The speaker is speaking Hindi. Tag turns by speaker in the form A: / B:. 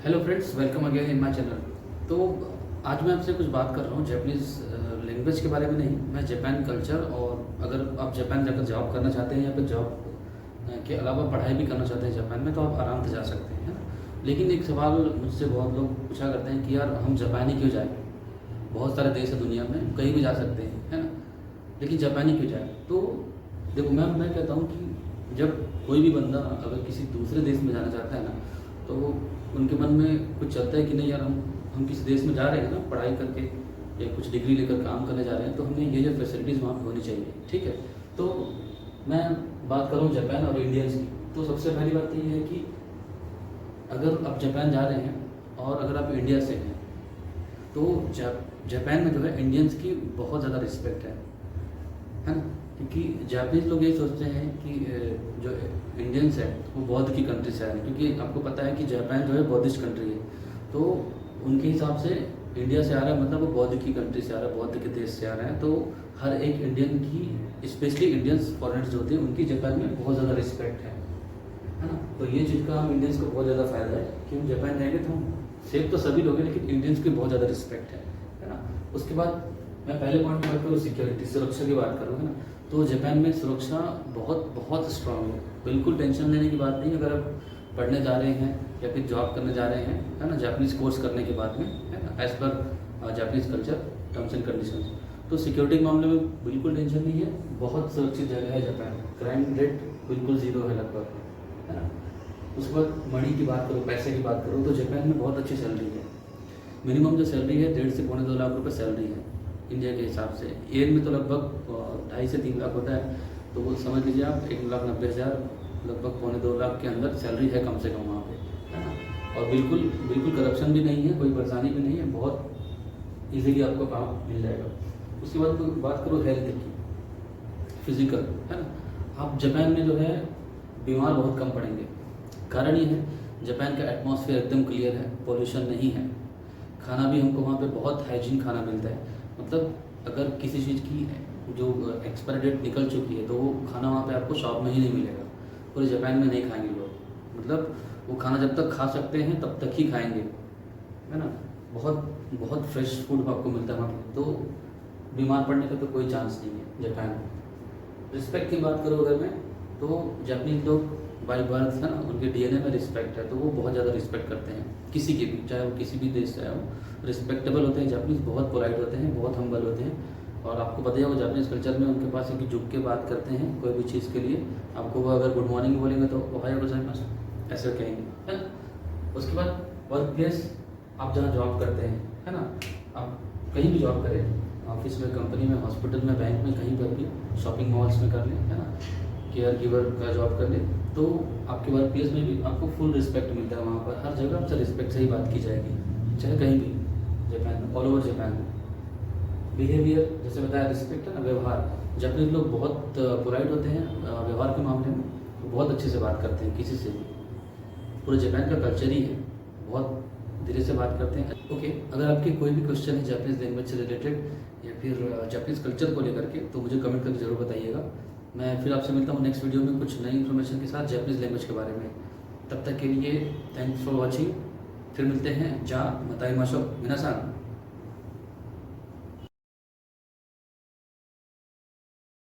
A: Hello friends, welcome again in my channel. तो आज मैं आपसे कुछ बात कर रहा हूँ जापानीज़ लैंग्वेज के बारे में नहीं, मैं जापान कल्चर और अगर आप जापान जाकर जॉब करना चाहते हैं या फिर जॉब के अलावा पढ़ाई भी करना चाहते हैं जापान में, तो आप आराम से जा सकते हैं, है ना। लेकिन एक सवाल मुझसे बहुत लोग पूछा करते हैं कि यार हम जापान ही क्यों जाएँ, बहुत सारे देश है दुनिया में, कहीं भी जा सकते हैं, है ना, लेकिन जापान ही क्यों जाए। तो देखो, मैं कहता हूँ कि जब कोई भी बंदा अगर किसी दूसरे देश में जाना चाहता है ना, तो उनके मन में कुछ चलता है कि नहीं यार, हम किसी देश में जा रहे हैं ना पढ़ाई करके या कुछ डिग्री लेकर काम करने जा रहे हैं, तो हमें ये फैसिलिटीज़ वहाँ पर होनी चाहिए, ठीक है। तो मैं बात करूँ जापान और इंडियंस की, तो सबसे पहली बात तो ये है कि अगर आप जापान जा रहे हैं और अगर आप इंडिया से हैं, तो जापान में जो है इंडियंस की बहुत ज़्यादा रिस्पेक्ट है ना। क्योंकि जापानीज लोग ये सोचते हैं कि जो इंडियंस है वो बौद्ध की कंट्री से आ रहे हैं, क्योंकि आपको पता है कि जापान जो है बौद्धिस्ट कंट्री है, तो उनके हिसाब से इंडिया से आ रहा है मतलब वो बौद्ध की कंट्री से आ रहा है, बौद्ध के देश से आ रहा है। तो हर एक इंडियन की, स्पेशली इंडियंस फॉरेनर्स जो होते हैं, उनकी जापान में बहुत ज़्यादा रिस्पेक्ट है ना। तो ये चीज़ का हम इंडियंस को बहुत ज़्यादा फ़ायदा है कि हम जापान जाएंगे तो हम सेफ तो सभी लोग हैं, लेकिन इंडियंस की बहुत ज़्यादा रिस्पेक्ट है ना। उसके बाद मैं पहले पॉइंट में बात करूँ सिक्योरिटी, सुरक्षा की बात करूँ, है ना। तो जापान में सुरक्षा बहुत बहुत स्ट्रांग है, बिल्कुल टेंशन लेने की बात नहीं। अगर आप पढ़ने जा रहे हैं या फिर जॉब करने जा रहे हैं, है ना, जापानीज़ कोर्स करने के बाद में, है ना, as per Japanese culture terms and conditions, तो सिक्योरिटी के मामले में बिल्कुल टेंशन नहीं है। बहुत सुरक्षित जगह है जापान, क्राइम रेट बिल्कुल ज़ीरो है लगभग, है ना। उसके बाद मनी की बात करो, पैसे की बात करो, तो जापान में बहुत अच्छी सैलरी है। मिनिमम जो सैलरी है 1.5 से पौने 2 लाख रुपए सैलरी है इंडिया के हिसाब से। ईयर में तो लगभग 2.5 से 3 लाख होता है, तो वो समझ लीजिए आप 1,90,000 लगभग पौने 2 लाख के अंदर सैलरी है कम से कम वहाँ पे, है ना। और बिल्कुल बिल्कुल करप्शन भी नहीं है, कोई परेशानी भी नहीं है, बहुत इजीली आपको काम मिल जाएगा। उसके बाद बात करो हेल्थ की, फिजिकल, है ना। आप जापान में जो है बीमार बहुत कम पड़ेंगे। कारण ये है जापान का एटमॉस्फेयर एकदम क्लियर है, पॉल्यूशन नहीं है। खाना भी हमको वहाँ पे बहुत हाइजीन खाना मिलता है, मतलब अगर किसी चीज़ की जो एक्सपायरी डेट निकल चुकी है तो वो खाना वहाँ पे आपको शॉप में ही नहीं मिलेगा। पूरे जापान में नहीं खाएंगे लोग, मतलब वो खाना जब तक खा सकते हैं तब तक ही खाएंगे, है ना। बहुत बहुत फ्रेश फूड आपको मिलता है वहाँ पे, तो बीमार पड़ने का तो कोई चांस नहीं है जापान में। रिस्पेक्ट की बात करूँ अगर मैं, तो जापानीज लोग बाई बर्थ, है ना, उनके डीएनए में रिस्पेक्ट है, तो वो बहुत ज़्यादा रिस्पेक्ट करते हैं किसी के भी, चाहे वो किसी भी देश से आए हो, रिस्पेक्टेबल होते हैं जापानीज, बहुत पोलाइट होते हैं, बहुत हम्बल होते हैं। और आपको पता ही होगा जापानीज कल्चर में उनके पास एक झुक के बात करते हैं कोई भी चीज़ के लिए। आपको वो अगर गुड मॉर्निंग बोलेंगे तो ओहायो गोजाइमास ऐसे कहेंगे, है ना। उसके बाद वर्क प्लेस, आप जहाँ जॉब करते हैं, है ना, आप कहीं भी जॉब करें, ऑफिस में, कंपनी में, हॉस्पिटल में, बैंक में, कहीं पर भी, शॉपिंग मॉल्स में कर लें, है ना, केयर गिवर का जॉब कर लें, तो आपके वर्क प्लेस में भी आपको फुल रिस्पेक्ट मिलता है। वहाँ पर हर जगह आपसे रिस्पेक्ट से ही बात की जाएगी, चाहे कहीं भी जापान में, ऑल ओवर जापान में। बिहेवियर, जैसे बताया, रिस्पेक्ट है ना, व्यवहार, जापानीज लोग बहुत पोलाइट होते हैं व्यवहार के मामले में, तो बहुत अच्छे से बात करते हैं किसी से भी। पूरे जापान का कल्चर ही है, बहुत धीरे से बात करते हैं। ओके, अगर आपके कोई भी क्वेश्चन है जापानीज लैंग्वेज से रिलेटेड या फिर जापानीज कल्चर को लेकर के, तो मुझे कमेंट करके ज़रूर बताइएगा। मैं फिर आपसे मिलता हूँ नेक्स्ट वीडियो में कुछ नई इन्फॉर्मेशन के साथ जापानीज लैंग्वेज के बारे में। तब तक के लिए थैंक्स फॉर वॉचिंग, फिर मिलते हैं। जा मताई माशो मिनासान।